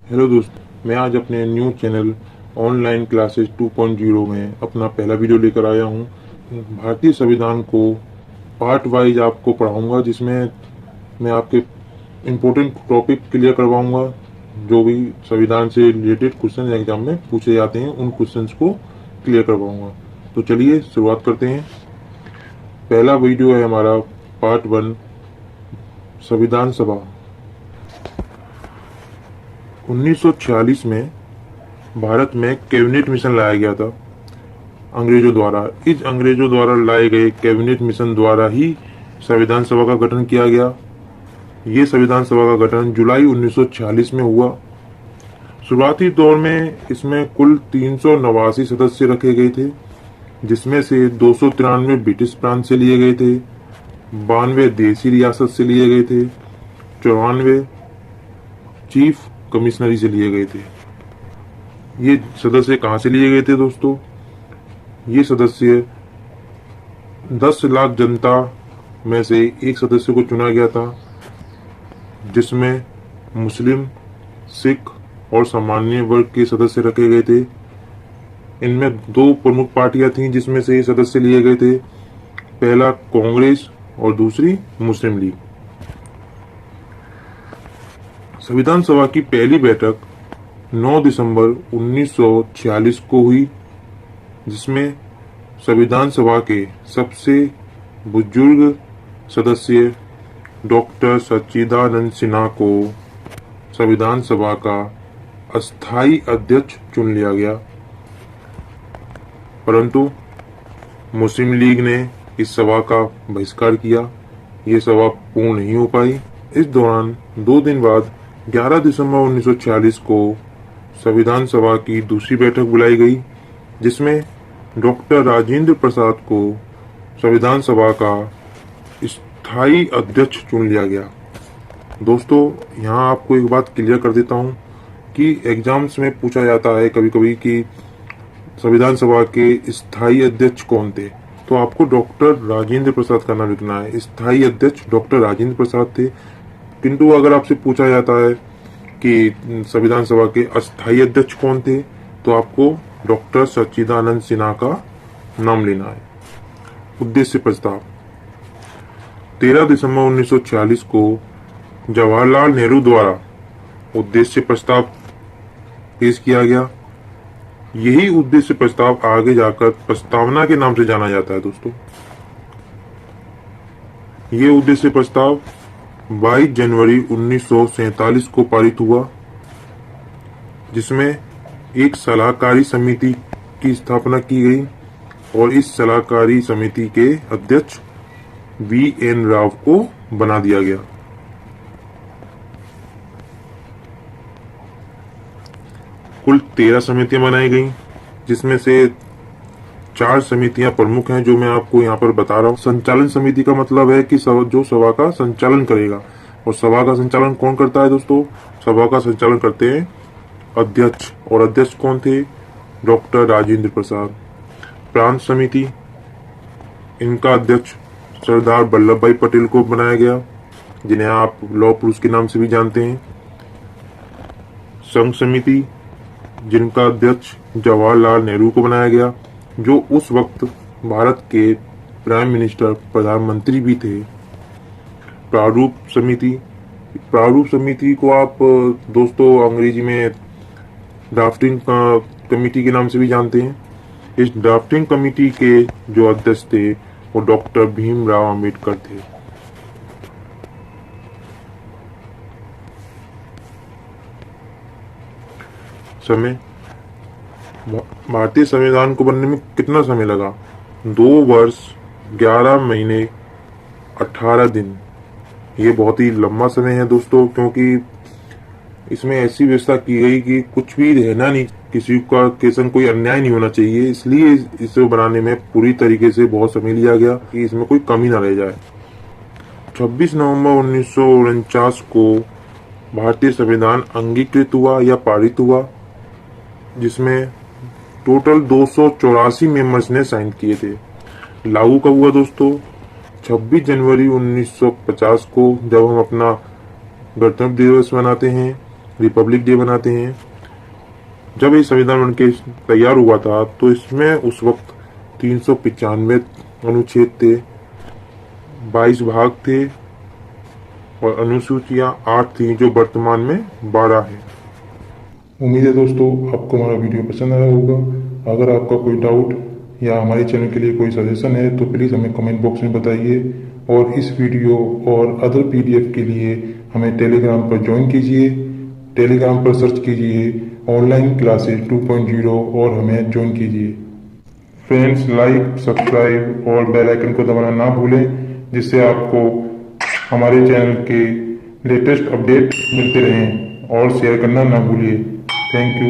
Hello दोस्तों, मैं आज अपने न्यू चैनल ऑनलाइन क्लासेस 2.0 में अपना पहला वीडियो लेकर आया हूँ। भारतीय संविधान को पार्ट वाइज आपको पढ़ाऊंगा, जिसमें मैं आपके इम्पोर्टेंट टॉपिक क्लियर करवाऊंगा। जो भी संविधान से रिलेटेड क्वेश्चन एग्जाम में पूछे जाते हैं उन क्वेश्चंस को क्लियर करवाऊंगा। तो चलिए शुरुआत करते हैं। पहला वीडियो है हमारा पार्ट 1, संविधान सभा। 1946 में भारत में कैबिनेट मिशन लाया गया था अंग्रेजों द्वारा। इस अंग्रेजों द्वारा लाए गए कैबिनेट मिशन द्वारा ही संविधान सभा का गठन किया गया। ये संविधान सभा का गठन जुलाई 1946 में हुआ। शुरुआती दौर में इसमें कुल 389 सदस्य रखे गए थे, जिसमें से 293 ब्रिटिश प्रांत से लिए गए थे, 92 देसी रियासत से लिए गए थे, 94 चीफ कमिश्नरी से लिए गए थे। ये सदस्य कहाँ से लिए गए थे दोस्तों? ये सदस्य 10 लाख जनता में से एक सदस्य को चुना गया था, जिसमें मुस्लिम, सिख और सामान्य वर्ग के सदस्य रखे गए थे। इनमें दो प्रमुख पार्टियां थीं जिसमें से ये सदस्य लिए गए थे, पहला कांग्रेस और दूसरी मुस्लिम लीग। संविधान सभा की पहली बैठक 9 दिसंबर 1946 को हुई, जिसमें संविधान सभा के सबसे बुजुर्ग सदस्य डॉक्टर सच्चिदानंद सिन्हा को संविधान सभा का अस्थायी अध्यक्ष चुन लिया गया, परंतु मुस्लिम लीग ने इस सभा का बहिष्कार किया। ये सभा पूर्ण नहीं हो पाई। इस दौरान 2 दिन बाद 11 दिसंबर 1946 को संविधान सभा की दूसरी बैठक बुलाई गई, जिसमें डॉक्टर राजेंद्र प्रसाद को संविधान सभा का स्थायी अध्यक्ष चुन लिया गया। दोस्तों, यहाँ आपको एक बात क्लियर कर देता हूँ कि एग्जाम्स में पूछा जाता है कभी कभी कि संविधान सभा के स्थायी अध्यक्ष कौन थे, तो आपको डॉक्टर राजेंद्र प्रसाद का नाम लिखना है। स्थायी अध्यक्ष डॉक्टर राजेंद्र प्रसाद थे। किंतु अगर आपसे पूछा जाता है कि संविधान सभा के अस्थायी अध्यक्ष कौन थे, तो आपको डॉक्टर सच्चिदानंद सिन्हा का नाम लेना है। उद्देश्य प्रस्ताव 13 दिसंबर 1946 को जवाहरलाल नेहरू द्वारा उद्देश्य प्रस्ताव पेश किया गया। यही उद्देश्य प्रस्ताव आगे जाकर प्रस्तावना के नाम से जाना जाता है। दोस्तों, ये उद्देश्य प्रस्ताव 22 जनवरी 1947 को पारित हुआ, जिसमें एक सलाहकारी समिति की स्थापना की गई और इस सलाहकारी समिति के अध्यक्ष VN राव को बना दिया गया। कुल 13 समितियां बनाई गई, जिसमें से 4 समितियां प्रमुख हैं जो मैं आपको यहाँ पर बता रहा हूँ। संचालन समिति का मतलब है कि जो सभा का संचालन करेगा। और सभा का संचालन कौन करता है दोस्तों? सभा का संचालन करते हैं अध्यक्ष, और अध्यक्ष कौन थे? डॉक्टर राजेंद्र प्रसाद। प्रांत समिति, इनका अध्यक्ष सरदार वल्लभ भाई पटेल को बनाया गया, जिन्हें आप लौह पुरुष के नाम से भी जानते हैं। संघ समिति, जिनका अध्यक्ष जवाहरलाल नेहरू को बनाया गया, जो उस वक्त भारत के प्राइम मिनिस्टर, प्रधानमंत्री भी थे। प्रारूप समिति, प्रारूप समिति को आप दोस्तों अंग्रेजी में ड्राफ्टिंग कमेटी के नाम से भी जानते हैं। इस ड्राफ्टिंग कमेटी के जो अध्यक्ष थे वो डॉक्टर भीमराव अंबेडकर थे। समय, भारतीय संविधान को बनने में कितना समय लगा? 2 वर्ष 11 महीने 18 दिन। ये बहुत ही लंबा समय है दोस्तों, क्योंकि इसमें ऐसी व्यवस्था की गई कि कुछ भी रहना नहीं, किसी का के संग कोई अन्याय नहीं होना चाहिए, इसलिए इसे बनाने में पूरी तरीके से बहुत समय लिया गया कि इसमें कोई कमी ना रह जाए। 26 नवंबर 1949 को भारतीय संविधान अंगीकृत हुआ या पारित हुआ, जिसमें टोटल 284 मेंबर्स ने साइन किए थे। लागू कब हुआ दोस्तों? 26 जनवरी 1950 को, जब हम अपना गणतंत्र दिवस मनाते हैं, रिपब्लिक डे बनाते हैं। जब ये संविधान बन के तैयार हुआ था तो इसमें उस वक्त 395 अनुच्छेद थे, 22 भाग थे और अनुसूचियां 8 थी, जो वर्तमान में 12 है। उम्मीद है दोस्तों आपको हमारा वीडियो पसंद आया होगा। अगर आपका कोई डाउट या हमारे चैनल के लिए कोई सजेशन है तो प्लीज़ हमें कमेंट बॉक्स में बताइए, और इस वीडियो और अदर पीडीएफ के लिए हमें टेलीग्राम पर ज्वाइन कीजिए। टेलीग्राम पर सर्च कीजिए ऑनलाइन क्लासेस 2.0 और हमें ज्वाइन कीजिए। फ्रेंड्स, लाइक, सब्सक्राइब और बेल आइकन को दबाना ना भूलें, जिससे आपको हमारे चैनल के लेटेस्ट अपडेट मिलते रहें, और शेयर करना ना भूलिए। Thank you.